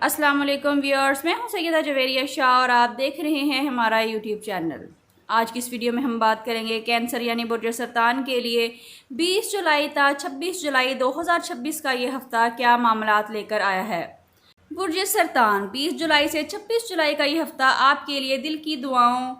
अस्सलाम वालेकुम व्यूअर्स, मैं हूं सैयदा जवेरिया शाह और आप देख रहे हैं हमारा यूट्यूब चैनल। आज की इस वीडियो में हम बात करेंगे कैंसर यानी बुर्ज सरतान के लिए 20 जुलाई था 26 जुलाई 2026 का ये हफ्ता क्या मामलात लेकर आया है। बुर्ज सरतान 20 जुलाई से 26 जुलाई का ये हफ्ता आपके लिए दिल की दुआओं,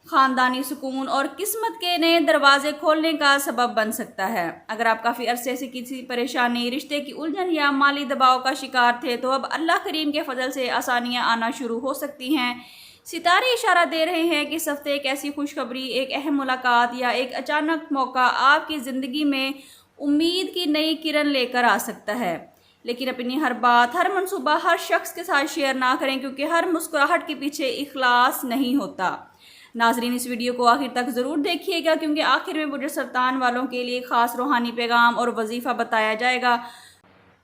ख़ानदानी सुकून और किस्मत के नए दरवाजे खोलने का सबब बन सकता है। अगर आप काफ़ी अरसे से किसी परेशानी, रिश्ते की उलझन या माली दबाव का शिकार थे तो अब अल्लाह करीम के फजल से आसानियां आना शुरू हो सकती हैं। सितारे इशारा दे रहे हैं कि इस हफ्ते एक ऐसी खुशखबरी, एक अहम मुलाकात या एक अचानक मौका आपकी ज़िंदगी में उम्मीद की नई किरण लेकर आ सकता है। लेकिन अपनी हर बात, हर मंसूबा हर शख्स के साथ शेयर ना करें, क्योंकि हर मुस्कुराहट के पीछे इखलास नहीं होता। नाजरीन, इस वीडियो को आखिर तक ज़रूर देखिएगा, क्योंकि आखिर में बुर्ज सरतान वालों के लिए ख़ास रूहानी पैगाम और वजीफ़ा बताया जाएगा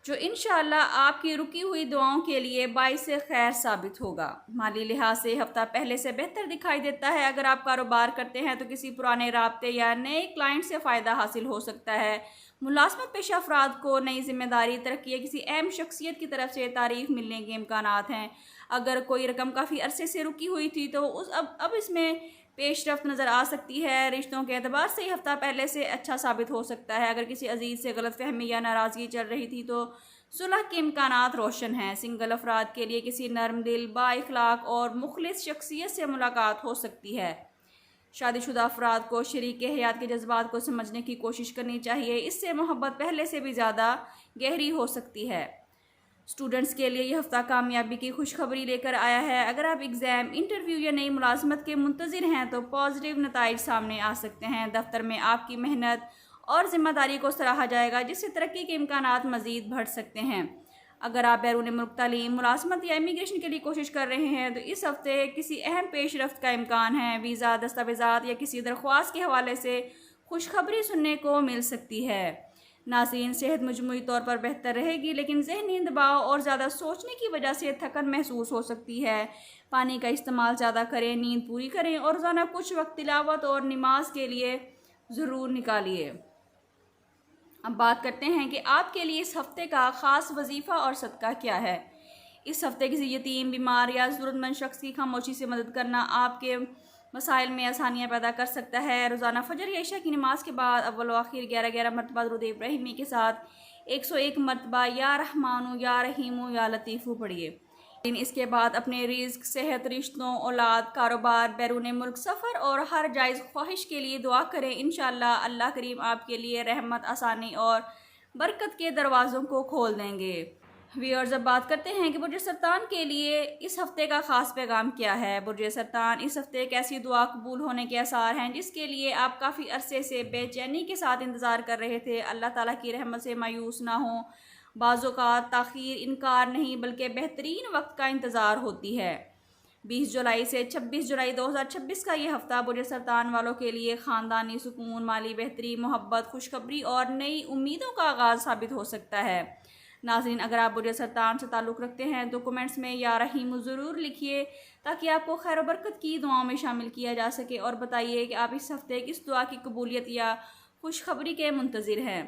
जो इंशाअल्लाह आपकी रुकी हुई दुआओं के लिए बाइसे खैर साबित होगा। माली लिहाज से हफ्ता पहले से बेहतर दिखाई देता है। अगर आप कारोबार करते हैं तो किसी पुराने राब्ते या नए क्लाइंट से फ़ायदा हासिल हो सकता है। मुलाजमत पेशा अफराद को नई जिम्मेदारी, तरक्की या किसी अहम शख्सियत की तरफ से तारीफ मिलने के इम्कानात हैं। अगर कोई रकम काफ़ी अरसे से रुकी हुई थी तो अब इसमें पेशरफ्त नज़र आ सकती है। रिश्तों के एतबार से ये हफ्ता पहले से अच्छा साबित हो सकता है। अगर किसी अजीज़ से गलतफहमी या नाराज़गी चल रही थी तो सुलह के इम्कानात रोशन हैं। सिंगल अफराद के लिए किसी नरम दिल, बाइखलाक और मुखलिस शख्सियत से मुलाकात हो सकती है। शादीशुदा अफराद को शरीक हयात के जज्बात को समझने की कोशिश करनी चाहिए, इससे मोहब्बत पहले से भी ज़्यादा गहरी हो सकती है। स्टूडेंट्स के लिए यह हफ्ता कामयाबी की खुशखबरी लेकर आया है। अगर आप एग्ज़ाम, इंटरव्यू या नई मुलाजमत के मुंतज़िर हैं तो पॉजिटिव नताइज सामने आ सकते हैं। दफ्तर में आपकी मेहनत और ज़िम्मेदारी को सराहा जाएगा, जिससे तरक्की के इम्कानात मज़ीद बढ़ सकते हैं। अगर आप बैरून मुल्क तालीम, मुलाजमत या इमिग्रेशन के लिए कोशिश कर रहे हैं तो इस हफ्ते किसी अहम पेशरफ्त का इम्कान है। वीज़ा, दस्तावेज़ात या किसी दरख्वास्त के हवाले से खुशखबरी सुनने को मिल सकती है। नाज़रीन, सेहत मजमूई तौर पर बेहतर रहेगी, लेकिन जहनी दबाव और ज़्यादा सोचने की वजह से थकन महसूस हो सकती है। पानी का इस्तेमाल ज़्यादा करें, नींद पूरी करें और रोज़ाना कुछ वक्त तिलावत और नमाज के लिए ज़रूर निकालिए। अब बात करते हैं कि आपके लिए इस हफ्ते का ख़ास वजीफ़ा और सदका क्या है। इस हफ्ते किसी यतीम, बीमार या ज़रूरतमंद शख्स की खामोशी से मदद करना आपके मसाइल में आसानियाँ पैदा कर सकता है। रोज़ाना फजर या इशा की नमाज के बाद अव्वल व आखिर 11-11 मरतबा दुरूद इब्राहिमी के साथ 101 मरतबा या रहमानु या रहीमु या लतीफ़ु पढ़िए। इसके बाद अपने रिज़्क, सेहत, रिश्तों, औलाद, कारोबार, बैरून मुल्क सफ़र और हर जायज़ ख्वाहिश के लिए दुआ करें। इंशाअल्लाह अल्लाह करीम आपके लिए रहमत, आसानी और बरकत के दरवाज़ों को खोल देंगे। व्यूअर्स, अब बात करते हैं कि बुर्ज सरतान के लिए इस हफ्ते का ख़ास पैगाम क्या है। बुर्ज सरतान, इस हफ्ते एक ऐसी दुआ कबूल होने के आसार हैं जिसके लिए आप काफ़ी अरसे से बेचैनी के साथ इंतज़ार कर रहे थे। अल्लाह ताला की रहमत से मायूस ना हो। बाज़ोकात ताख़ीर इनकार नहीं बल्कि बेहतरीन वक्त का इंतज़ार होती है। 20 जुलाई से 26 जुलाई 2026 का ये हफ्ता बुर्ज सरतान वालों के लिए ख़ानदानी सुकून, माली बेहतरी, मोहब्बत, खुशखबरी और नई उम्मीदों का आगाज़ साबित हो सकता है। नाज़रीन, अगर आप बुर्ज सरतान से ताल्लुक़ रखते हैं तो कमेंट्स में या रहीम ज़रूर लिखिए, ताकि आपको खैर व बरकत की दुआओं में शामिल किया जा सके। और बताइए कि आप इस हफ्ते किस दुआ की कबूलियत या खुशखबरी के मुंतज़िर हैं।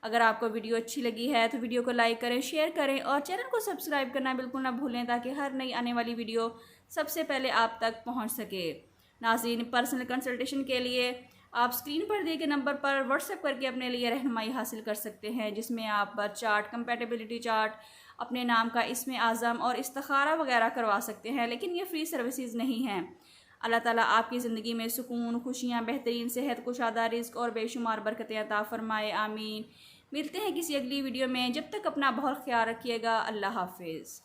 अगर आपको वीडियो अच्छी लगी है तो वीडियो को लाइक करें, शेयर करें और चैनल को सब्सक्राइब करना बिल्कुल ना भूलें, ताकि हर नई आने वाली वीडियो सबसे पहले आप तक पहुँच सके। नाज़रीन, पर्सनल कंसल्टेशन के लिए आप स्क्रीन पर दिए गए नंबर पर व्हाट्सएप करके अपने लिए रहनुमाई हासिल कर सकते हैं, जिसमें आप बर्थ चार्ट, कंपैटिबिलिटी चार्ट, अपने नाम का इस्म आज़म और इस्तिखारा वगैरह करवा सकते हैं। लेकिन ये फ्री सर्विसेज नहीं हैं। अल्लाह ताला आपकी ज़िंदगी में सुकून, खुशियाँ, बेहतरीन सेहत, कुशादा रिज़्क और बेशुमार बरकतें अता फ़रमाए। आमीन। मिलते हैं किसी अगली वीडियो में। जब तक अपना बहुत ख्याल रखिएगा। अल्लाह हाफिज़।